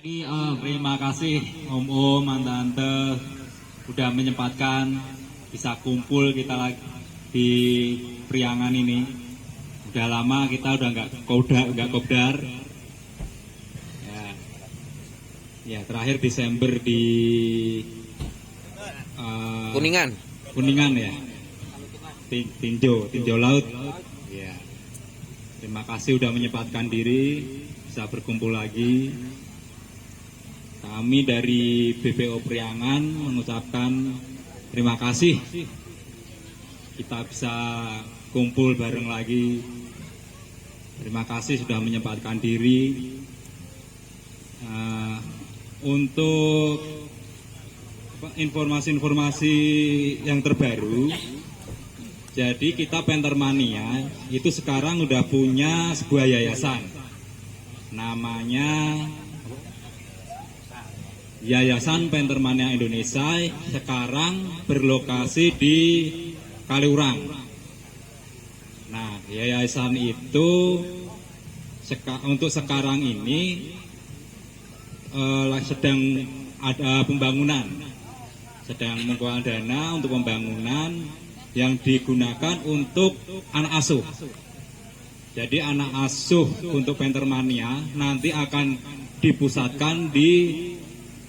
lagi terima kasih Om, Tante udah menyempatkan bisa kumpul kita lagi di Priangan ini. Udah lama kita udah nggak kopdar. Ya terakhir Desember di Kuningan ya. Tinjau laut. Ya. Terima kasih udah menyempatkan diri bisa berkumpul lagi. Kami dari BPO Priangan mengucapkan terima kasih kita bisa kumpul bareng lagi. Terima kasih sudah menyempatkan diri. Untuk informasi-informasi yang terbaru, jadi kita Pentermania itu sekarang udah punya sebuah yayasan, namanya Yayasan Pentermania Indonesia, sekarang berlokasi di Kaliurang. Nah, yayasan itu untuk sekarang ini sedang ada pembangunan, sedang mengumpulkan dana untuk pembangunan yang digunakan untuk anak asuh. Jadi anak asuh untuk Pentermania nanti akan dipusatkan di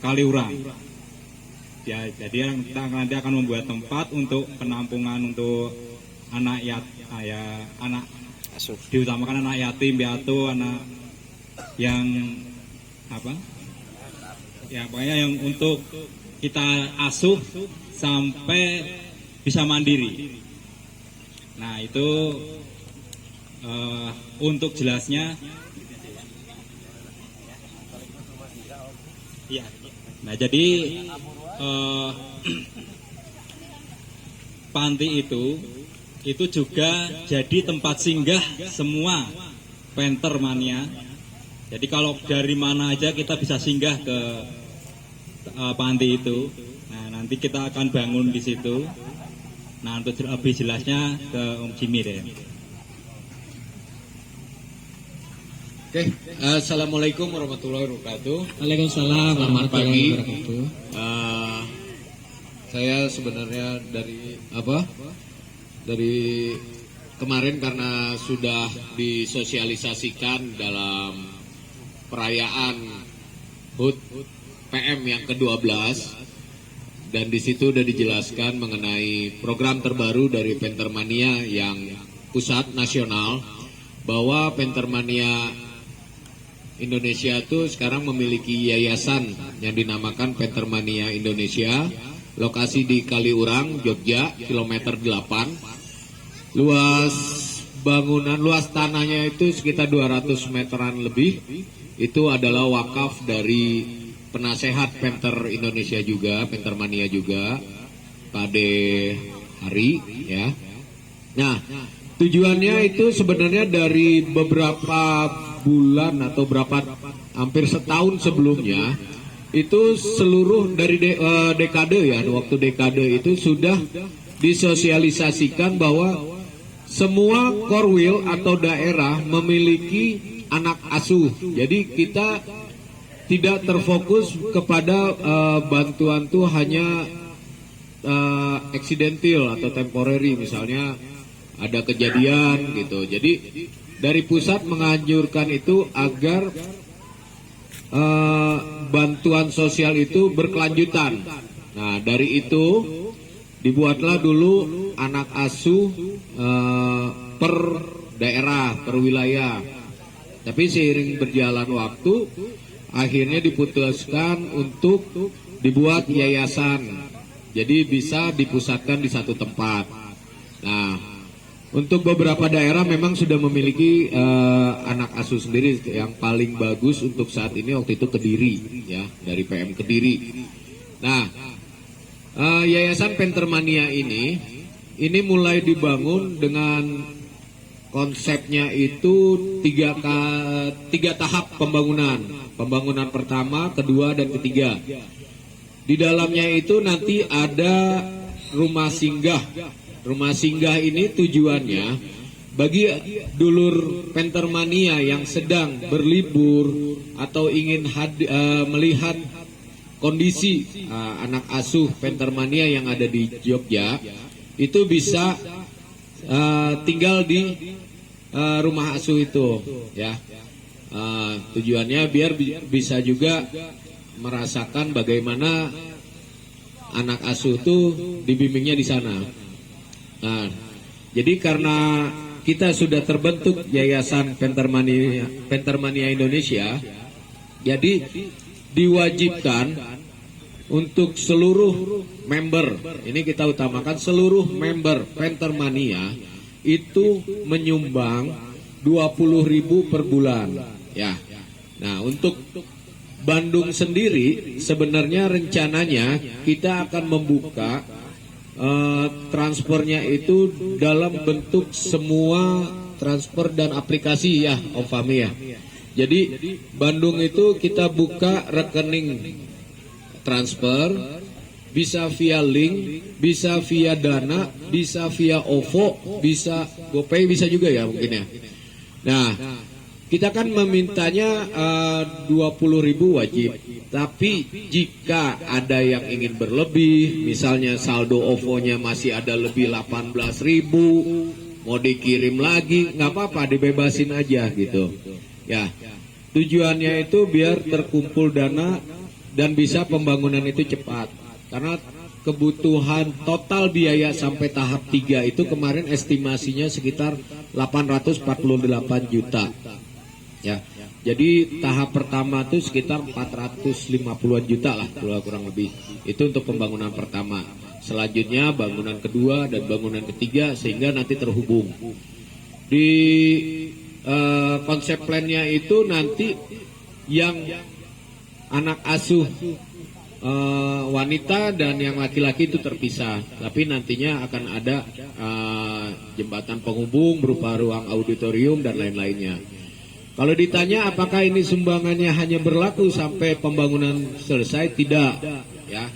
Kaliurang. Ya, jadi kita nanti akan membuat tempat untuk penampungan untuk anak anak asuh. Diutamakan anak yatim piatu, anak yang ya pokoknya yang untuk kita asuh sampai bisa mandiri. Nah itu untuk jelasnya ya. Nah jadi panti itu juga jadi tempat singgah semua Pentermania. Jadi kalau dari mana aja kita bisa singgah ke panti itu. Nah, nanti kita akan bangun di situ. Nah, untuk lebih jelasnya ke Om Jimmy deh. Oke, assalamualaikum warahmatullahi wabarakatuh. Waalaikumsalam warahmatullahi wabarakatuh. Saya sebenarnya dari kemarin karena sudah disosialisasikan dalam perayaan HUT PM yang ke-12 dan di situ sudah dijelaskan mengenai program terbaru dari Pentermania yang pusat nasional, bahwa Pentermania Indonesia itu sekarang memiliki yayasan yang dinamakan Pentermania Indonesia, lokasi di Kaliurang, Jogja, kilometer 8. Luas tanahnya itu sekitar 200 meteran lebih. Itu adalah wakaf dari penasehat Penter Indonesia juga, Pentermania juga, Pak De Hari ya. Nah, tujuannya itu sebenarnya dari beberapa bulan atau hampir setahun sebelumnya itu seluruh dari dekade ya, waktu dekade itu sudah disosialisasikan bahwa semua korwil atau daerah memiliki anak asuh. Jadi kita tidak terfokus kepada bantuan tuh hanya eksidentil atau temporary, misalnya ada kejadian gitu. Jadi dari pusat menganjurkan itu agar bantuan sosial itu berkelanjutan. Nah dari itu dibuatlah dulu anak asuh per daerah, per wilayah. Tapi seiring berjalan waktu, akhirnya diputuskan untuk dibuat yayasan. Jadi bisa dipusatkan di satu tempat. Nah, untuk beberapa daerah memang sudah memiliki anak asuh sendiri. Yang paling bagus untuk saat ini waktu itu Kediri, ya, dari PM Kediri. Nah, Yayasan Pentermania ini mulai dibangun dengan konsepnya itu tiga tahap pembangunan. Pembangunan pertama, kedua, dan ketiga. Di dalamnya itu nanti ada rumah singgah. Rumah singgah ini tujuannya bagi dulur Pentermania yang sedang berlibur atau ingin melihat kondisi anak asuh Pentermania yang ada di Jogja, itu bisa tinggal di rumah asuh itu, ya. Tujuannya biar bisa juga merasakan bagaimana anak asuh itu dibimbingnya di sana. Nah, jadi karena kita sudah terbentuk Yayasan Pentermania Indonesia, jadi diwajibkan untuk seluruh member, ini kita utamakan seluruh member Pentermania itu menyumbang 20.000 per bulan, ya. Nah, untuk Bandung sendiri sebenarnya rencananya kita akan membuka transfernya itu dalam bentuk semua transfer dan aplikasi, ya Om Fahmi, ya. Jadi Bandung itu kita buka rekening transfer, bisa via link, bisa via Dana, bisa via OVO, bisa GoPay, bisa juga ya mungkin ya. Nah, kita kan memintanya 20.000 wajib. Tapi jika ada yang ingin berlebih, misalnya saldo OVO-nya masih ada lebih 18.000, mau dikirim lagi, nggak apa-apa, dibebasin aja gitu. Ya, tujuannya itu biar terkumpul dana dan bisa pembangunan itu cepat. Karena kebutuhan total biaya sampai tahap 3 itu kemarin estimasinya sekitar 848 juta. Ya, jadi tahap pertama itu sekitar 450-an juta lah kurang lebih. Itu untuk pembangunan pertama. Selanjutnya bangunan kedua dan bangunan ketiga sehingga nanti terhubung. Di konsep plannya itu nanti yang anak asuh wanita dan yang laki-laki itu terpisah. Tapi nantinya akan ada jembatan penghubung berupa ruang auditorium dan lain-lainnya. Kalau ditanya apakah ini sumbangannya hanya berlaku sampai pembangunan selesai, tidak, ya.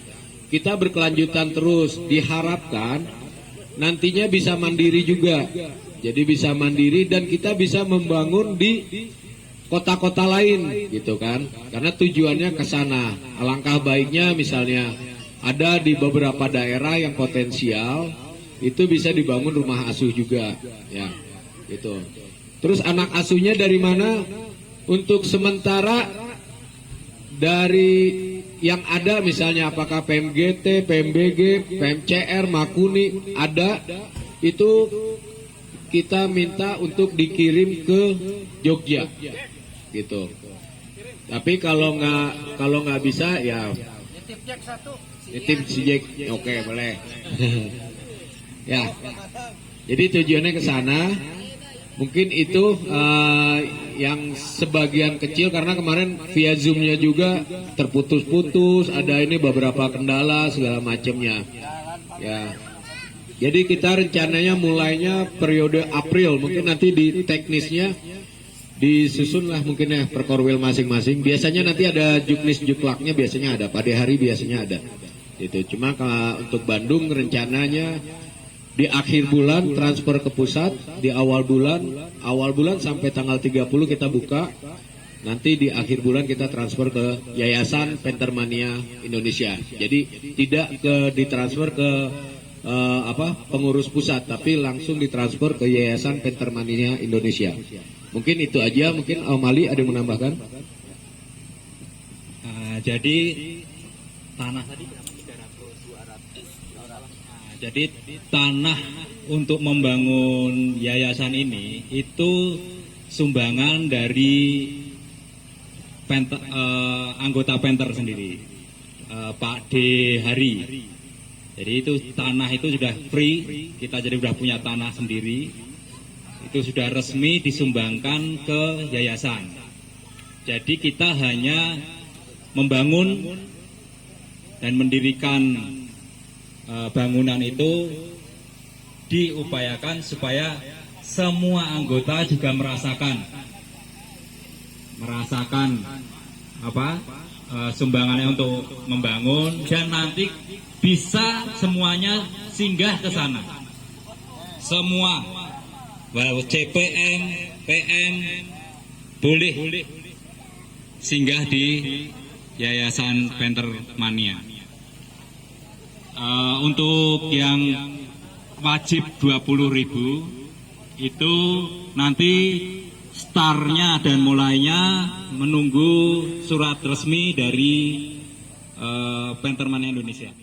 Kita berkelanjutan terus, diharapkan nantinya bisa mandiri juga. Jadi bisa mandiri dan kita bisa membangun di kota-kota lain gitu kan. Karena tujuannya ke sana. Alangkah baiknya misalnya ada di beberapa daerah yang potensial itu bisa dibangun rumah asuh juga, ya. Gitu. Terus anak asuhnya dari mana? Untuk sementara dari yang ada misalnya apakah PMGT, PMBG, PMCR, Makuni ada, itu kita minta untuk dikirim ke Jogja, gitu. Tapi kalau nggak bisa ya nitip si Jack, oke boleh. Ya, jadi tujuannya ke sana. Mungkin itu yang sebagian kecil karena kemarin via Zoom-nya juga terputus-putus, ada ini beberapa kendala segala macamnya. Ya. Jadi kita rencananya mulainya periode April, mungkin nanti di teknisnya disusun lah mungkin ya per korwil masing-masing. Biasanya nanti ada juknis juklaknya biasanya ada, pada hari biasanya ada. Itu cuma untuk Bandung rencananya di akhir bulan transfer ke pusat, di awal bulan sampai tanggal 30 kita buka. Nanti di akhir bulan kita transfer ke Yayasan Pentermania Indonesia. Jadi tidak ditransfer ke pengurus pusat, tapi langsung ditransfer ke Yayasan Pentermania Indonesia. Mungkin itu aja, mungkin Om Ali ada yang menambahkan? Jadi tanah tadi jadi tanah untuk membangun yayasan ini itu sumbangan dari anggota Penter sendiri, Pak D. Hari. Jadi itu tanah itu sudah free, kita jadi sudah punya tanah sendiri, itu sudah resmi disumbangkan ke yayasan. Jadi kita hanya membangun dan mendirikan bangunan itu diupayakan supaya semua anggota juga merasakan sumbangannya untuk membangun dan nanti bisa semuanya singgah ke sana. Semua bahwa CPM, PM boleh singgah di Yayasan Pentermania. Untuk yang wajib 20.000 itu nanti startnya dan mulainya menunggu surat resmi dari Pentermania Indonesia.